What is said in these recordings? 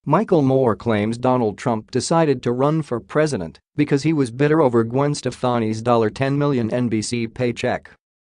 Michael Moore claims Donald Trump decided to run for president because he was bitter over Gwen Stefani's $10 million NBC paycheck.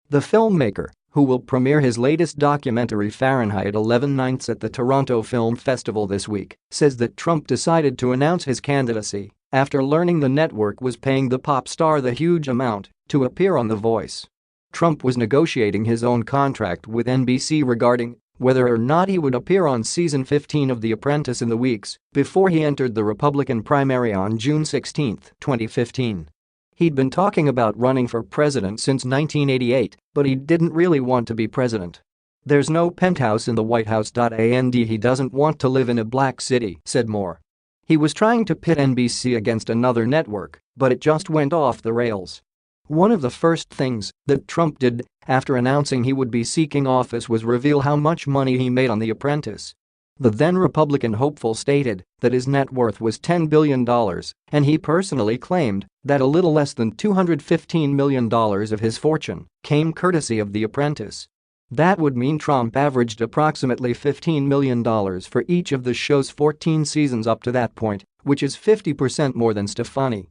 The filmmaker, who will premiere his latest documentary Fahrenheit 11 Nights at the Toronto Film Festival this week, says that Trump decided to announce his candidacy after learning the network was paying the pop star the huge amount to appear on The Voice. Trump was negotiating his own contract with NBC regarding whether or not he would appear on season 15 of The Apprentice in the weeks before he entered the Republican primary on June 16, 2015. He'd been talking about running for president since 1988, but he didn't really want to be president. "There's no penthouse in the White House, and he doesn't want to live in a black city," said Moore. He was trying to pit NBC against another network, but it just went off the rails. One of the first things that Trump did after announcing he would be seeking office was reveal how much money he made on The Apprentice. The then Republican hopeful stated that his net worth was $10 billion, and he personally claimed that a little less than $215 million of his fortune came courtesy of The Apprentice. That would mean Trump averaged approximately $15 million for each of the show's 14 seasons up to that point, which is 50% more than Stefani.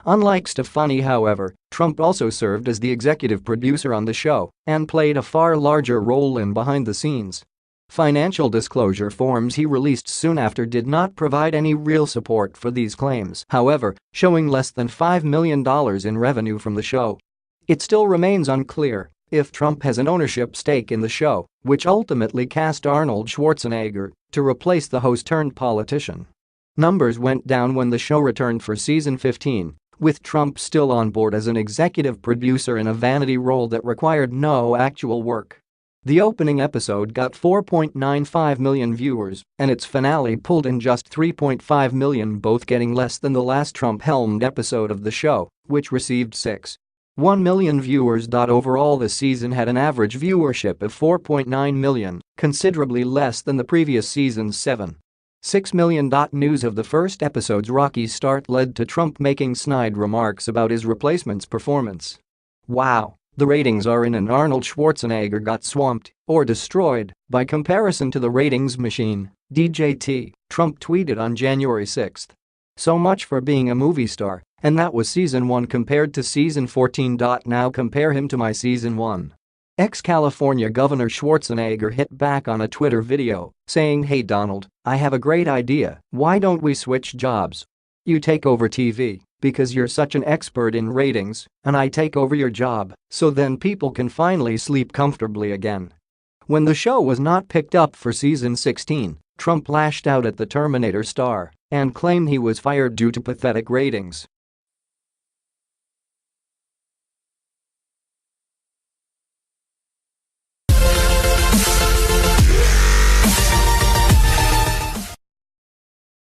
Unlike Stefani, however, Trump also served as the executive producer on the show and played a far larger role in behind the scenes. Financial disclosure forms he released soon after did not provide any real support for these claims, however, showing less than $5 million in revenue from the show. It still remains unclear if Trump has an ownership stake in the show, which ultimately cast Arnold Schwarzenegger to replace the host-turned-politician. Numbers went down when the show returned for season 15, with Trump still on board as an executive producer in a vanity role that required no actual work. The opening episode got 4.95 million viewers, and its finale pulled in just 3.5 million, both getting less than the last Trump-helmed episode of the show, which received 6.1 million viewers. Overall, the season had an average viewership of 4.9 million, considerably less than the previous season's 7.6 million. News of the first episode's rocky start led to Trump making snide remarks about his replacement's performance. "Wow, the ratings are in and Arnold Schwarzenegger got swamped or destroyed by comparison to the ratings machine, DJT," Trump tweeted on January 6. "So much for being a movie star, and that was season 1 compared to season 14. Now compare him to my season 1. Ex-California Governor Schwarzenegger hit back on a Twitter video, saying, "Hey Donald, I have a great idea, why don't we switch jobs? You take over TV, because you're such an expert in ratings, and I take over your job, so then people can finally sleep comfortably again." When the show was not picked up for season 16, Trump lashed out at the Terminator star and claimed he was fired due to pathetic ratings.